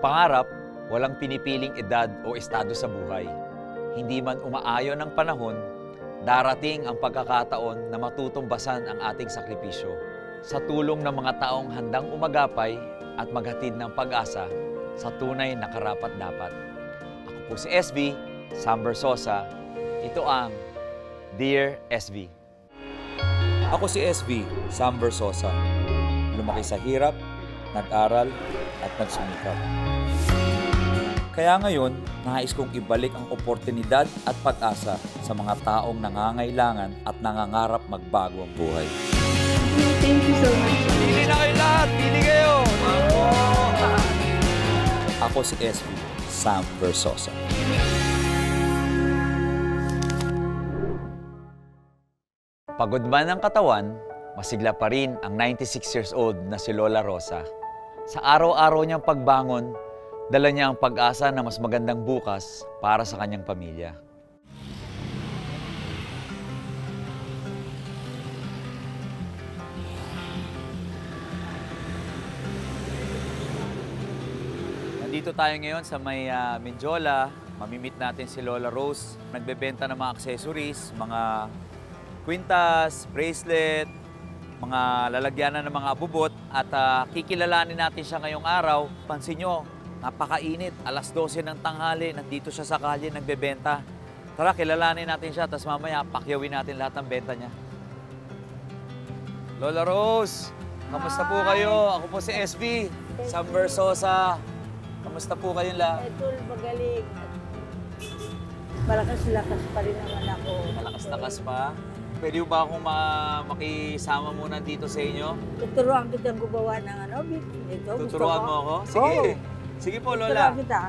pangarap, walang pinipiling edad o estado sa buhay. Hindi man umaayon ang panahon, darating ang pagkakataon na matutumbasan ang ating sakripisyo. Sa tulong ng mga taong handang umagapay at maghatid ng pag-asa sa tunay na karapat-dapat. Ako po si SB, Sam Versosa. Ito ang Dear SB. Ako si SB, Sam Versosa. Lumaki sa hirap, nag-aral at nagsumikap. Kaya ngayon, nais kong ibalik ang oportunidad at pag-asa sa mga taong nangangailangan at nangangarap magbago ang buhay. Thank you so much. Pili na kayo lahat! Pili kayo! Ako si SB, Sam Versosa. Pagod man ang katawan, masigla pa rin ang 96 years old na si Lola Rosa. Sa araw-araw niyang pagbangon, dala niya ang pag-asa na mas magandang bukas para sa kanyang pamilya. Nandito tayo ngayon sa may Menjola. Mamimit natin si Lola Rose. Nagbebenta ng mga accessories, mga kwintas, bracelet, mga lalagyanan ng mga abubot. At kikilalanin natin siya ngayong araw. Pansin nyo, napakainit. Alas 12 ng tanghali, nandito siya sa kalye, nagbebenta. Tara, kilalanin natin siya, tapos mamaya pakyawin natin lahat ng benta niya. Lola Rose, kamusta po kayo? Ako po si SB, Sam Versosa. Kamusta po kayong lahat? Ito, magaling. Malakas-lakas pa rin naman ako. Malakas-lakas pa. Pwede ba akong makisama muna dito sa inyo? Tuturuan kitang gumawa ng ano, ito. Tuturuan mo ako? Sige. Oh. Sige po, Lola. Tuturuan kita.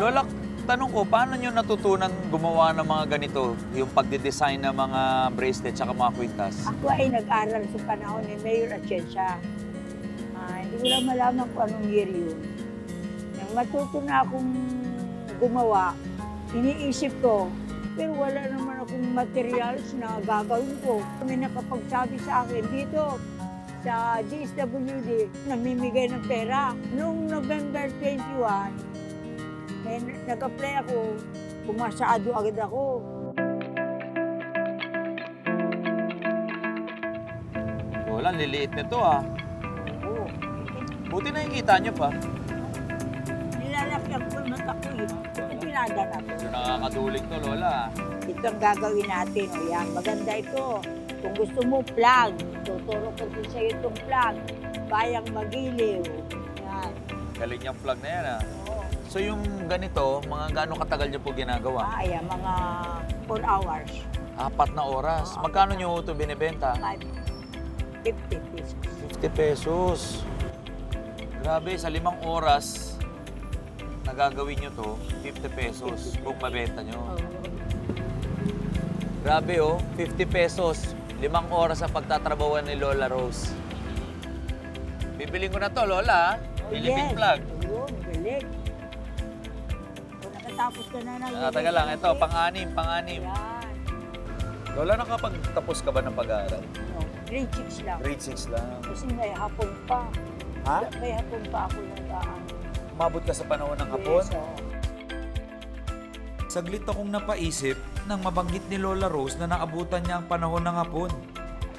Lola, tanong ko, paano nyo natutunan gumawa ng mga ganito? Yung pagde-design ng mga bracelet at mga kwintas? Ako ay nag-aral sa panahon ni Mayor Atienza. Hindi ko lang malaman kung anong year yun. Nang matuto na akong gumawa, iniisip ko, pero wala naman akong materials na gagawin ko. May nakapagsabi sa akin dito sa DSWD, namimigay ng pera. Noong November 21, nag-apply ako, pumasado agad ako. Lola, liliit nito ah. Oo. Buti na yung kita nyo pa. Nilalakyan ko yung mata ko eh. Pinada na to. Yung nakakaduling to, Lola. Ito ang gagawin natin. O yan, maganda ito. Kung gusto mo, plug. Tuturo ko din sa'yo itong plug. Bayang magiliw. Yan. Galing yung plug na yan ah. Oo. So yung ganito, mga gaano katagal nyo po ginagawa? Ayan, mga 4 hours. 4 na oras. Magkano nyo ito binibenta? 50 pesos. 50 pesos. Grabe, sa 5 oras, nagagawin nyo to, 50 pesos kung mabenta nyo. Grabe oh, 50 pesos. 5 oras ang pagtatrabawan ni Lola Rose. Bibiling ko na to, Lola. Philippine plug. Yun, galing. Kung nakatapos ka na ng... Taga lang, ito, pang-anim. Yan. Lola, nakapagtapos ka ba ng pag-aaral? No, grade 6 lang. Grade 6 lang. Kasi may hapon pa. Ha? May hapon pa ako ng daan. Umabot ka sa panahon ng hapon? Yes, oo. Saglit akong napaisip nang mabanggit ni Lola Rose na naabutan niya ang panahon ng hapon.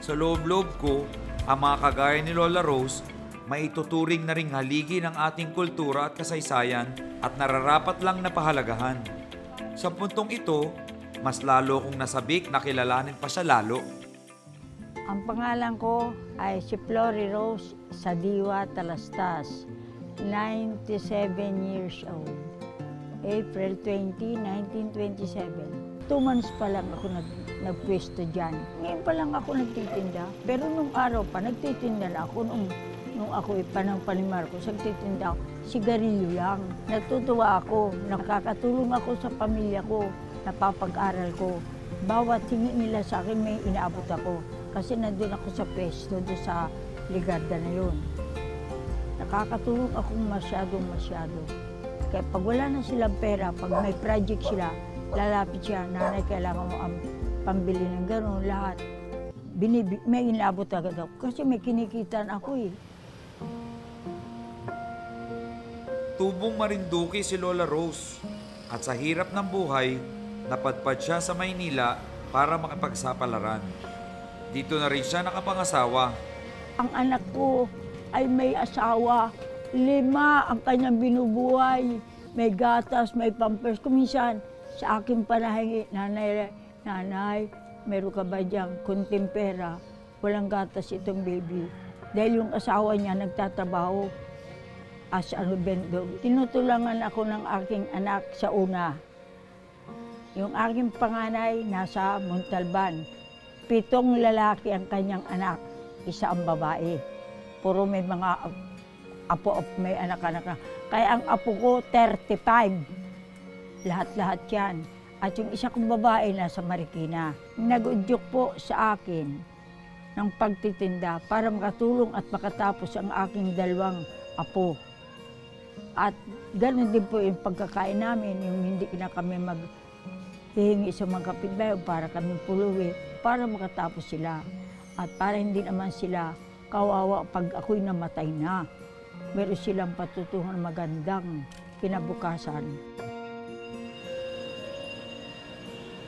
Sa loob-loob ko, ang mga kagaya ni Lola Rose, may ituturing na ring haligi ng ating kultura at kasaysayan at nararapat lang na pahalagahan. Sa puntong ito, mas lalo kong nasabik na kilalanin pa siya lalo. Ang pangalan ko ay si Flory Rose Sadiwa Talastas, 97 years old. April 20, 1927. 2 months pa lang ako nagpwesto dyan. Ngayon pa lang ako nagtitinda. Pero nung araw pa, nagtitinda na ako. Nung ako panang Panimar ko, nagtitinda ako. Sigarilyo lang. Natutuwa ako. Nakakatulong ako sa pamilya ko. Napapag-aral ko. Bawat hingi nila sa akin, may inaabot ako. Kasi nandun ako sa pwesto, doon sa Ligarda na yun. Nakakatulong ako masyado. Kaya pag wala na silang pera, pag may project sila, lalapit siya, nanay, kailangan mo ang pambili ng gano'n, lahat. may inabot agad ako kasi may kinikitan ako eh. Tubong Marinduque si Lola Rose at sa hirap ng buhay, napadpad siya sa Maynila para makipagsapalaran. Dito na rin siya nakapangasawa. Ang anak ko ay may asawa, 5 ang kanyang binubuhay. May gatas, may pampers. Kuminsan, sa akin pa nahingi, nanay, meron ka ba diyang kunting pera? Walang gatas itong baby. Dahil yung asawa niya nagtatrabaho as a vendor. Tinutulangan ako ng aking anak sa una. Yung aking panganay nasa Montalban. 7 lalaki ang kanyang anak, 1 ang babae. Puro may mga apo, may anak-anak na. Kaya ang apo ko, 35. Lahat-lahat yan. At yung isa kong babae nasa Marikina. Nag-udyok po sa akin ng pagtitinda para makatulong at makatapos ang aking 2 apo. At ganoon din po yung pagkakain namin, yung hindi na kami maghihingi sa mga kapitbahay para kami puluwi, para makatapos sila. At para hindi naman sila kawawa pag ako'y namatay na. Meron silang patutungan magandang kinabukasan.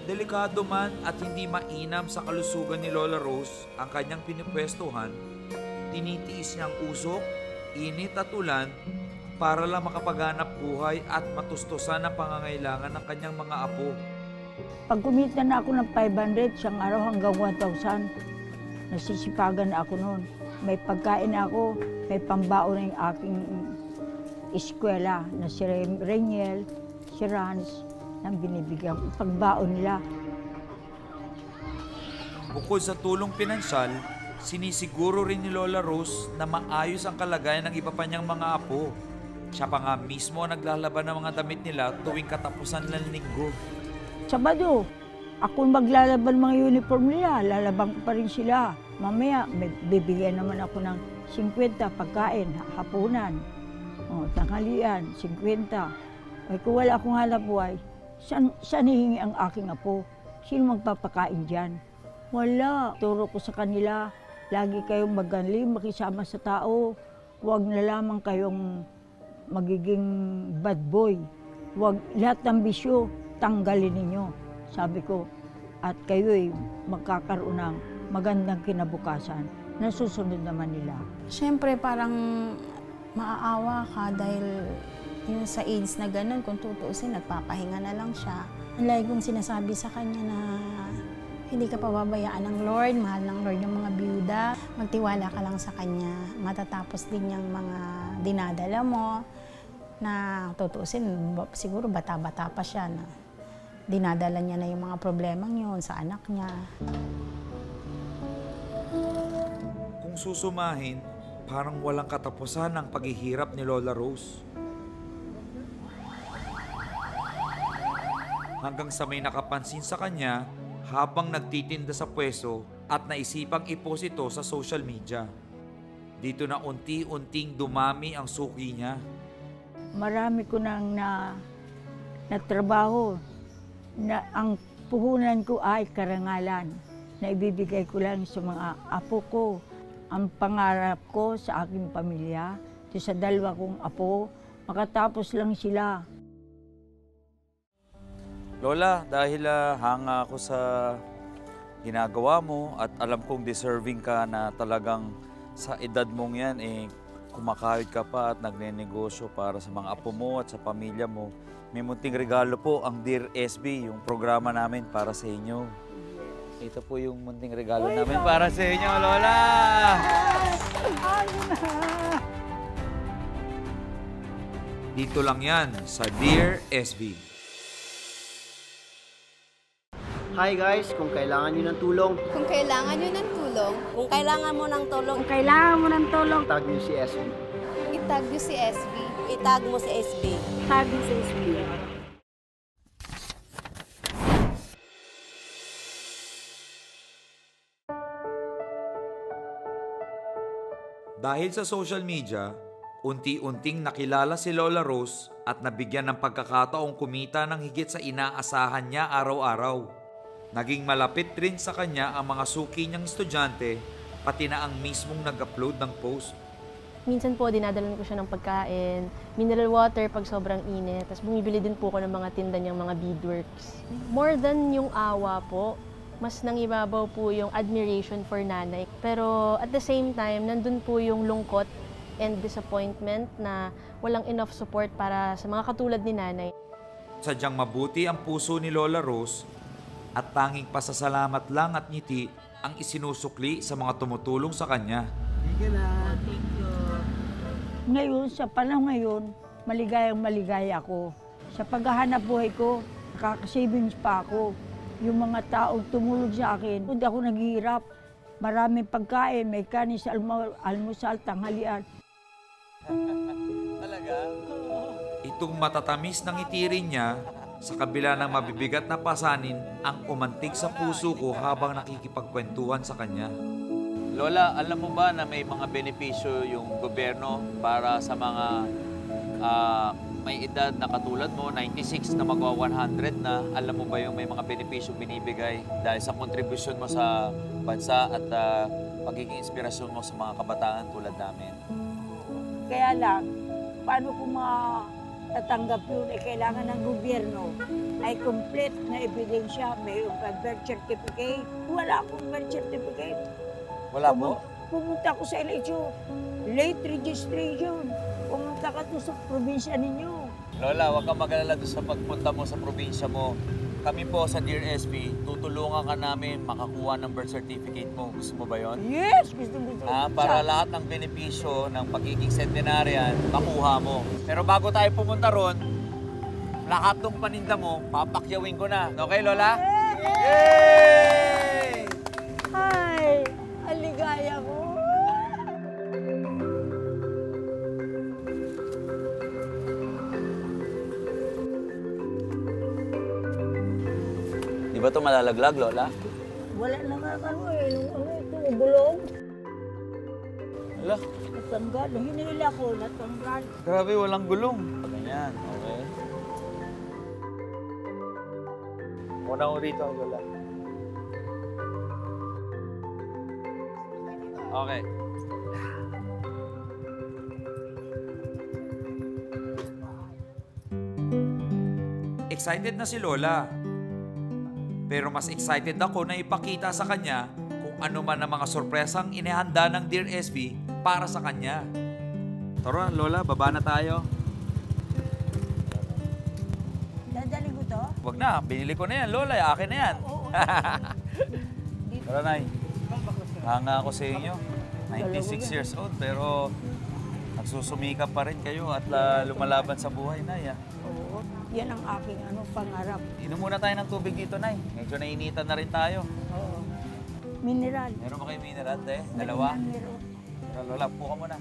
Delikado man at hindi mainam sa kalusugan ni Lola Rose ang kanyang pinupwestuhan, tinitiis niya ang usok, init at ulan para lang makapaganap buhay at matustusan ang pangangailangan ng kanyang mga apo. Pag kumita na ako ng 500, siyang araw hanggang 1,000, nasisipagan na ako noon. May pagkain na ako, may pambaon na yung aking eskwela na si Reniel, si Rans, nang binibigyan ko pagbaon nila. Bukod sa tulong pinansyal, sinisiguro rin ni Lola Rose na maayos ang kalagayan ng iba pa niyang mga apo. Siya pa nga mismo ang naglalaban ng mga damit nila tuwing katapusan ng linggo. Sabado, ako maglalaban mga uniform nila, lalaban ko pa rin sila. Mamaya, bibigyan naman ako ng 50 pagkain, hapunan. O, tanghalian, 50. Ay, kung wala akong hanap buhay, saan hihingi ang aking apo? Sino magpapakain dyan? Wala. Turo ko sa kanila, lagi kayong magaling, makisama sa tao. Huwag na lamang kayong magiging bad boy. Huwag lahat ng bisyo, tanggalin ninyo. Sabi ko, at kayo'y magkakaroon ng magandang kinabukasan. Nasusunod naman nila. Siyempre parang maaawa ka dahil yung sa AIDS na ganun, kung tutuusin, nagpapahinga na lang siya. Ang lagi kong sinasabi sa kanya na hindi ka pababayaan ng Lord, mahal ng Lord yung mga byuda. Magtiwala ka lang sa Kanya. Matatapos din yung mga dinadala mo na tutuusin, siguro bata-bata pa siya na dinadala niya na yung mga problemang yun sa anak niya. Kung susumahin, parang walang katapusan ang paghihirap ni Lola Rose. Hanggang sa may nakapansin sa kanya habang nagtitinda sa pwesto at naisipang i-post ito sa social media. Dito na unti-unting dumami ang suki niya. Marami ko nang na trabaho na ang puhunan ko ay karangalan na ibibigay ko lang sa mga apo ko. Ang pangarap ko sa aking pamilya, sa 2 kong apo, makatapos lang sila. Lola, dahil hanga ako sa ginagawa mo at alam kong deserving ka na talagang sa edad mong yan, kumakahit ka pa at nagnenegosyo para sa mga apo mo at sa pamilya mo. May munting regalo po ang Dear SB, yung programa namin para sa inyo. Ito po yung munting regalo namin para sa inyo, Lola! Dito lang yan sa Dear SB. Hi guys, kung kailangan nyo ng tulong, Kung kailangan nyo ng tulong, Kung kailangan mo ng tulong, kung kailangan mo ng tulong, tag nyo si SB. itag nyo si SB. itag mo si SB. Tag nyo si SB. Dahil sa social media, unti-unting nakilala si Lola Rose at nabigyan ng pagkakataong kumita ng higit sa inaasahan niya araw-araw. Naging malapit rin sa kanya ang mga suki niyang estudyante, pati na ang mismong nag-upload ng post. Minsan po, dinadalan ko siya ng pagkain, mineral water pag sobrang init. Tapos bumibili din po ako ng mga tinda niyang mga beadworks. More than yung awa po, mas nangibabaw po yung admiration for nanay. Pero at the same time, nandun po yung lungkot and disappointment na walang enough support para sa mga katulad ni nanay. Sadyang mabuti ang puso ni Lola Rose at tanging pasasalamat lang at ngiti ang isinusukli sa mga tumutulong sa kanya. Ngayon, sa panahon ngayon, maligayang maligaya ako. Sa paghahanap buhay ko, nakaka-savings pa ako. Yung mga taong tumulong sa akin, hindi ako naghihirap. Maraming pagkain, may kanin sa almusal, tanghalian. Talaga? Itong matatamis ng itirin niya, sa kabila ng mabibigat na pasanin, ang umantig sa puso ko habang nakikipagkwentuhan sa kanya. Lola, alam mo ba na may mga benepisyo yung gobyerno para sa mga may edad na katulad mo, 96 na magwa 100 na, alam mo ba yung may mga benepisyo binibigay dahil sa kontribusyon mo sa bansa at pagiging inspirasyon mo sa mga kabataan tulad namin? Kaya lang, paano ko matatanggap yun? Kailangan ng gobyerno ay complete na ebidensya. Mayroon ka birth certificate. Wala akong birth certificate. Wala po? Pumunta ko sa LHO, late registration. Pumunta ka to sa probinsya ninyo. Lola, huwag kang mag-alala doon sa pagpunta mo sa probinsya mo. Kami po sa Dear SB, tutulungan ka namin makakuha ng birth certificate mo. Gusto mo ba yon? Yes, gusto. Para lahat ng benepisyo ng pagiging centenarian, makuha mo. Pero bago tayo pumunta ron, lahat ng paninda mo, papakyawin ko na. Okay, Lola? Yay! Ay, aligaya ko. Di ba ito malalaglag, Lola? Wala na nga ito, bulong. Wala. Natanggal, hinila ko, natanggal. Grabe, walang gulong. Ganyan, okay. Una ko rito, Lola. Okay. Excited na si Lola. Pero mas excited ako na ipakita sa kanya kung ano man ang mga sorpresang inihanda ng Dear SB para sa kanya. Tara, Lola, baba na tayo. Dadali ko to? Wag na, binili ko na yan, Lola. Akin na yan. Tara, Nay. Hanga ako sa inyo. 96 years old, pero nagsusumikap pa rin kayo at lumalaban sa buhay, Nay. Oo. Yan ang aking pangarap. Inom muna tayo ng tubig dito, Nay. Medyo nainitan na rin tayo. Oo. Mineral. Meron ba kayo mineral, te? Dalawa? Meron. Tara, Lola, po ka muna.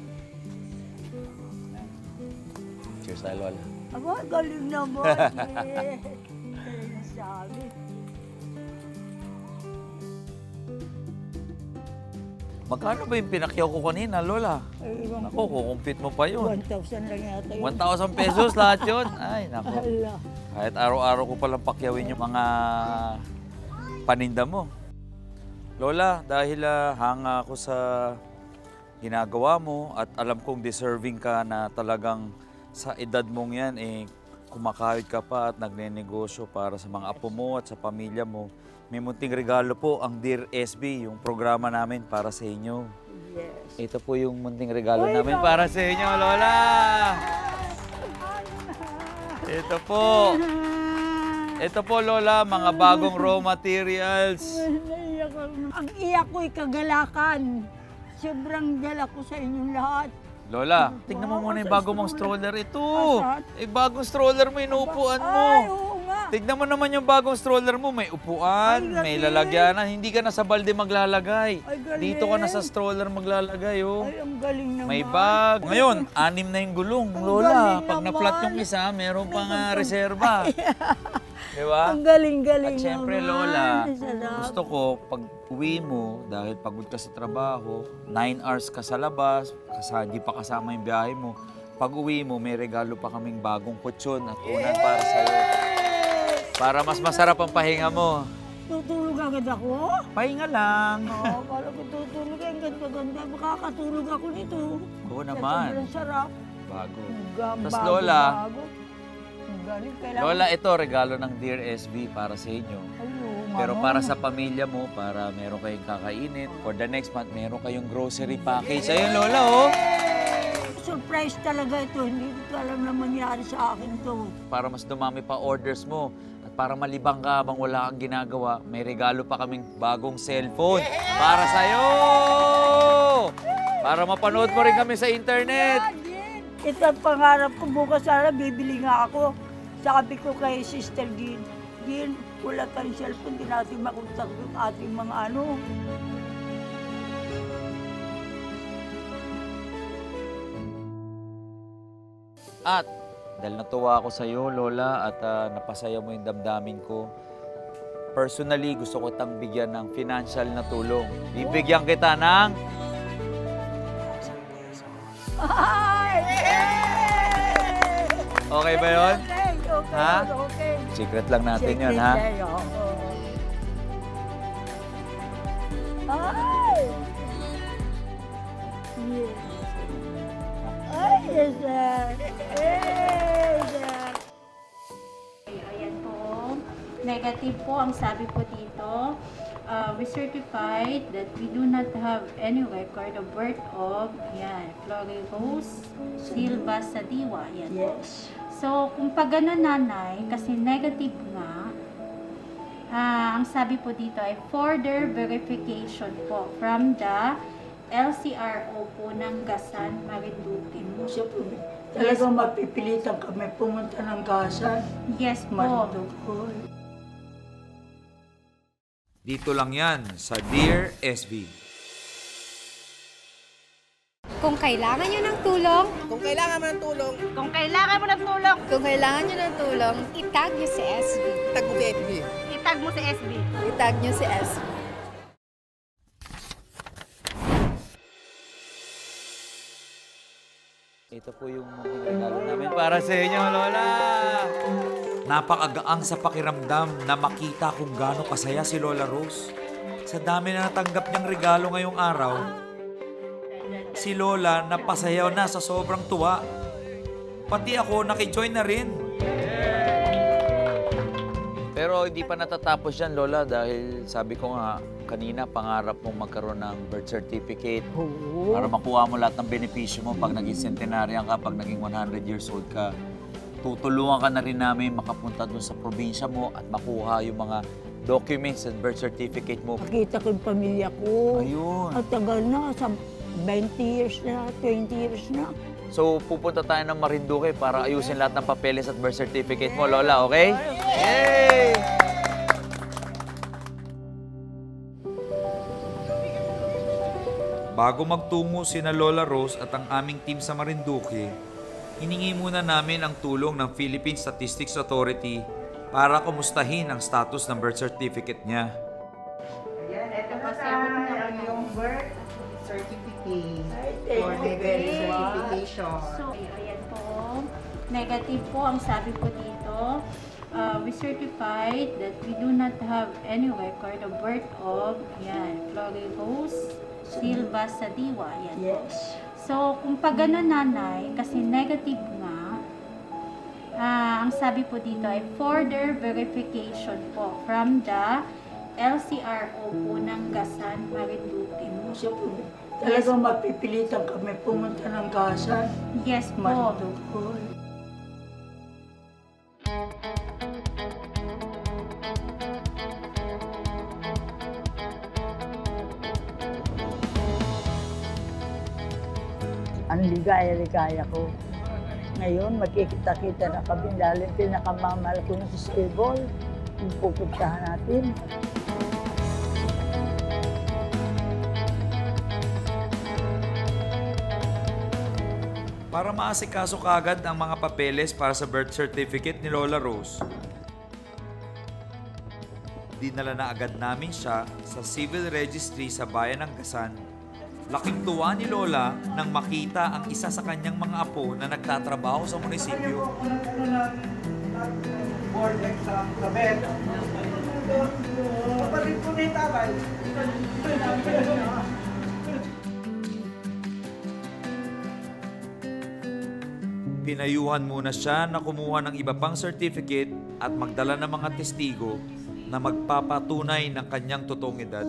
Cheers tayo, Lola. Aba, galing naman. Sabi. Magkano ba yung pinakyaw ko kanina, Lola? Ay, ibang Ako, kukumpit mo pa yun. 1,000 lang yata yun. 1,000 pesos lahat yun. Ay, nako. Hala. Kahit araw-araw ko palang pakyawin yung mga paninda mo. Lola, dahil hanga ako sa ginagawa mo at alam kong deserving ka na talagang sa edad mong yan, kumakahit ka pa at nagnenegosyo para sa mga apo mo at sa pamilya mo. May munting regalo po ang Dear SB, yung programa namin para sa inyo. Yes. Ito po yung munting regalo namin para sa inyo, Lola! Ito po. Ito po, Lola, mga bagong raw materials. Naiyak ako. Ang iyak ko'y kagalakan. Sobrang dala ko sa inyong lahat. Lola, tignan mo muna yung bago mong stroller. Ito! Asan? Bagong stroller mo, inuupuan mo. Ay, oo nga. Tignan mo naman yung bagong stroller mo. May upuan, Ay, may galing. lalagyanan. Hindi ka na sa balde maglalagay. Ay, galing. Dito ka na sa stroller maglalagay, oh. Ay, ang galing naman. May bag. Ngayon, 6 na yung gulong, Ang Lola. galing Pag na-flat naman. yung isa, meron pang reserva. Di ba? Ang galing-galing At syempre, naman. Lola, Sarap. gusto ko, pag uwi mo, dahil pagod ka sa trabaho, 9 hours ka sa labas, hindi pa kasama yung biyahe mo, pag uwi mo, may regalo pa kaming bagong kutsyon at unan para sa'yo. Para mas masarap ang pahinga mo. Tutulog agad ako? Pahinga lang. Oo, kala ko tutulog. Ang ganda-ganda. Makakatulog ako nito. Oo naman. Sobrang sarap. Bago. Bago, Tas Lola, bago. Ang galing. Kailangan... Lola, ito regalo ng Dear SB para sa inyo. Ayun, Pero mama. para sa pamilya mo, para meron kayong kakainin. For the next month, meron kayong grocery package. Ayun, Lola, oh. Surprise talaga ito. Hindi ko alam na mangyari sa akin to. Para mas dumami pa orders mo. At para malibang ka habang wala kang ginagawa, may regalo pa kaming bagong cellphone para sa'yo! Para mapanood mo rin kami sa internet. Ito ang pangarap ko. Bukas sana bibili nga ako. Sabi ko kay Sister Gin, Gin, wala tayong cellphone. Di natin makontak yung ating mga ano. At dahil natuwa ako sa iyo, Lola, at napasaya mo yung damdamin ko, personally, gusto ko tang bigyan ng financial na tulong. Bibigyan kita ng... Ay! Okay ba yun? Okay, okay, Ha? okay. Secret lang natin yun, ha? Secret day, oo. Ay! Yes. Ay, yes, sir. Yes, sir. Ayan po. Negative po ang sabi po dito. We certified that we do not have any record of birth of Flori Rose Silva Sadiwa. Yan po. Yes. So, kung pag gano'n nanay, kasi negative nga, ang sabi po dito ay further verification po from the LCRO po ng Gasan, Marinduque. Talagang mapipilitan kami pumunta ng Gasan. Yes po. Marinduque. Dito lang yan sa Dear SB. Kung kailangan nyo ng tulong, Kung kailangan mo ng tulong, kung kailangan nyo ng tulong, itag nyo si SB. tag mo si SB. Itag mo si SB. Itag nyo si SB. Ito po yung regalo namin para sa inyo, Lola. Napakagaang sa pakiramdam na makita kung gaano kasaya si Lola Rose. Sa dami na natanggap niyang regalo ngayong araw, si Lola napasayaw na sa sobrang tuwa. Pati ako nakijoin na rin. Pero hindi pa natatapos yan, Lola, dahil sabi ko nga, kanina pangarap mong magkaroon ng birth certificate para makuha mo lahat ng benepisyo mo pag naging centenarian ka, pag naging 100 years old ka. Tutulungan ka na rin namin makapunta doon sa probinsya mo at makuha yung mga documents at birth certificate mo. Nakita ko yung pamilya ko. Ayun. At tagal na, sa 20 years na, 20 years na. So, pupunta tayo ng Marinduque para ayusin lahat ng papeles at birth certificate mo, Lola, okay? Yay! Bago magtungo sina Lola Rose at ang aming team sa Marinduque, hiningi muna namin ang tulong ng Philippine Statistics Authority para kumustahin ang status ng birth certificate niya. Ayan, ito na sa yung birth certificate for the verification. So, ayan po. Negative po ang sabi po dito. We certified that we do not have any record of birth of Flori Rose Silva Sadiwa. Yan po. Yes. So, kung pag gano'n nanay, kasi negative nga, ang sabi po dito ay further verification po from the LCRO po ng Gasan, Marinduque. Talagang mapipilitan kami pumunta ng Gasan. Yes po. Marinduque. Ang ligaya-ligaya ko. Ngayon, magkikita-kita na kami, lalo yung pinakamamahal ko na sa stable. Yung pupuntahan natin. Para maasikaso kagad ang mga papeles para sa birth certificate ni Lola Rose, dinala na agad namin siya sa civil registry sa bayan ng Gasan. Laking tuwa ni Lola nang makita ang isa sa kanyang mga apo na nagtatrabaho sa munisipyo. Board exam sa bed. Kapatid po ni Tabal. Pinayuhan muna siya na kumuha ng iba pang certificate at magdala ng mga testigo na magpapatunay ng kanyang totoong edad.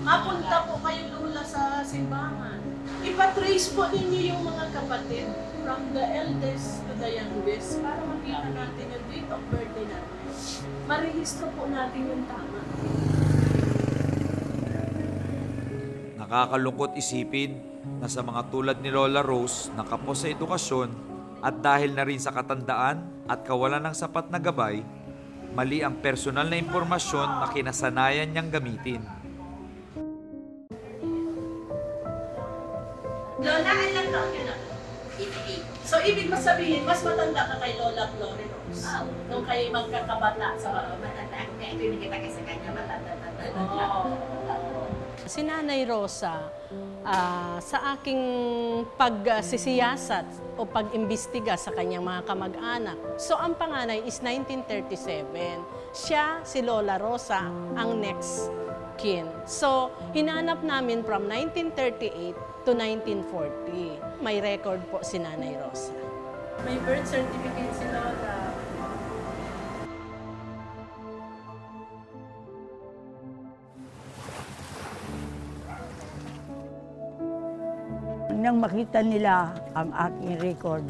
Mapunta po kayo lula sa simbahan. Ipatrace po ninyo yung mga kapatid from the eldest to the youngest para makita natin yung date of birthday natin. Marehistro po natin yung tama. Nakakalungkot isipin na sa mga tulad ni Lola Rose na kapos sa edukasyon at dahil na rin sa katandaan at kawalan ng sapat na gabay, mali ang personal na impormasyon na kinasanayan niyang gamitin. Lola, ilang taon ka na? 88. So, ibig mo sabihin, mas matanda ka kay Lola Glory Rose. Nung kayo magkakabata sa mga matanda. Kaya hindi kita kasi kanya matanda. Si Nanay Rosa, sa aking pagsisiyasat o pag-imbestiga sa kanyang mga kamag-anak. So, ang panganay is 1937. Siya, si Lola Rosa, ang next kin. So, hinanap namin from 1938 to 1940. May record po si Nanay Rosa. May birth certificate si Lola. Nang makita nila ang aking record,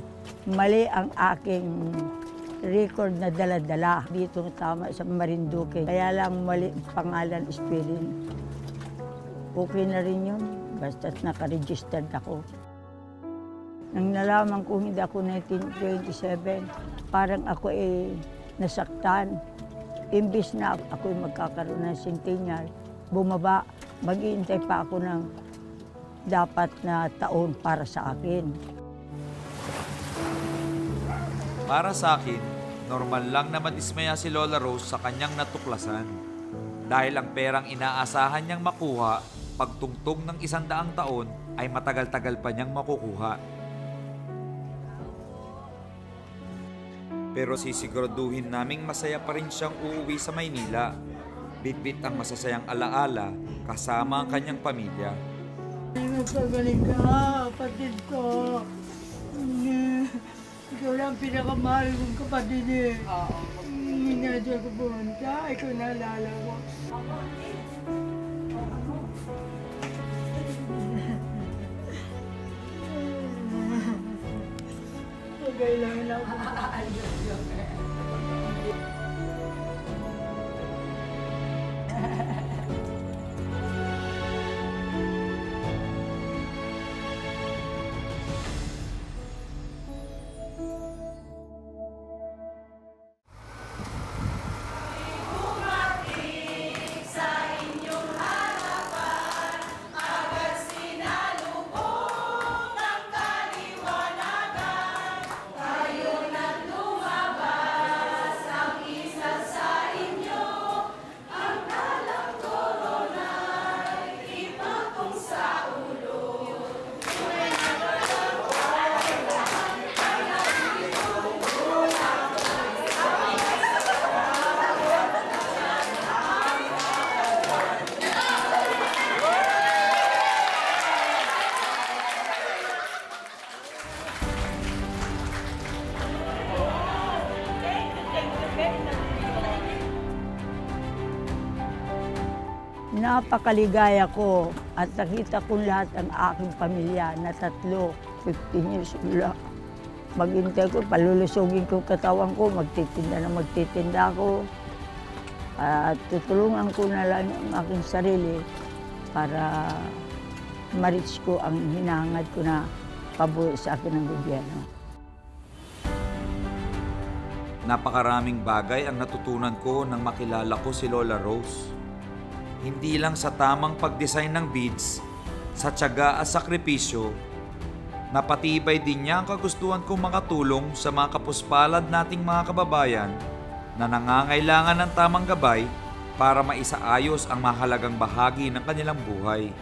mali ang aking record na dala-dala dito tama sa Marinduque. Kaya lang mali pangalan, spelling. Okay na rin yun, basta't nakaregistered ako. Nang nalaman ko hindi ako 1927, parang ako nasaktan. Imbis na ako magkakaroon ng centennial, bumaba, mag-iintay pa ako ng dapat na taon para sa akin. Para sa akin, normal lang na madismaya si Lola Rose sa kanyang natuklasan. Dahil ang perang inaasahan niyang makuha pagtungtong ng 100 taon ay matagal-tagal pa niyang makukuha. Pero sisiguraduhin naming masaya pa rin siyang uuwi sa Maynila. Bitbit ang masasayang alaala kasama ang kanyang pamilya. Magpagaling ka, kapatid ko. Ikaw lang pinakamahal kong kapatid eh. Hindi na ko pumunta, ikaw naalala ko. Kailangan ako. Napakaligaya ko at nakita ko lahat ang aking pamilya na 15 years old. Maghintay ko, palulusogin ko katawan ko, magtitinda ako. At tutulungan ko na lang ang aking sarili para ma-reach ko ang hinahangad ko na pabuhay sa akin ng gobyerno. Napakaraming bagay ang natutunan ko nang makilala ko si Lola Rose. Hindi lang sa tamang pag-design ng beads, sa tiyaga at sakripisyo, napatibay din niya ang kagustuhan kong makatulong sa mga kapuspalad nating mga kababayan na nangangailangan ng tamang gabay para maisaayos ang mahalagang bahagi ng kanilang buhay.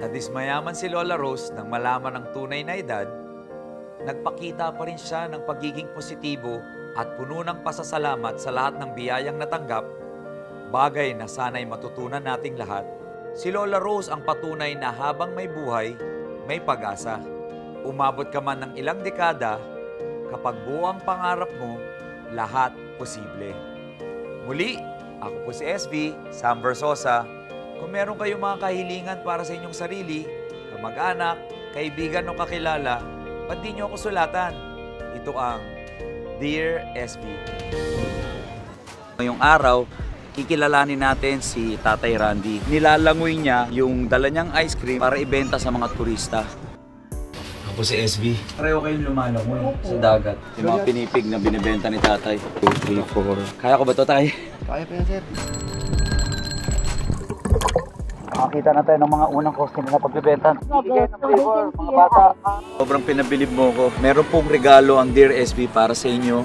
Nadismayaman si Lola Rose nang malaman ang tunay na edad, nagpakita pa rin siya ng pagiging positibo at puno ng pasasalamat sa lahat ng biyayang natanggap, bagay na sana'y matutunan nating lahat. Si Lola Rose ang patunay na habang may buhay, may pag-asa. Umabot ka man ng ilang dekada, kapag buo ang pangarap mo, lahat posible. Muli, ako po si SB, Sam Versosa. Kung meron kayong mga kahilingan para sa inyong sarili, kamag-anak, kaibigan o kakilala, ba't di nyo ako sulatan? Ito ang Dear SB. Ngayong araw, kikilalanin natin si Tatay Randy. Nilalangoy niya yung dala niyang ice cream para ibenta sa mga turista. Ako po si SB. Pareho kayong lumalangoy sa dagat. Yung mga pinipig na binibenta ni Tatay. 2, 3, 4. Kaya ko ba ito, Tay? Kaya pa yan, sir. Nakakita na tayo ng mga unang customer na pagbibenta. Bigay ng flavor, mga bata. Sobrang pinabilib mo ko. Meron pong regalo ang Dear SB para sa inyo.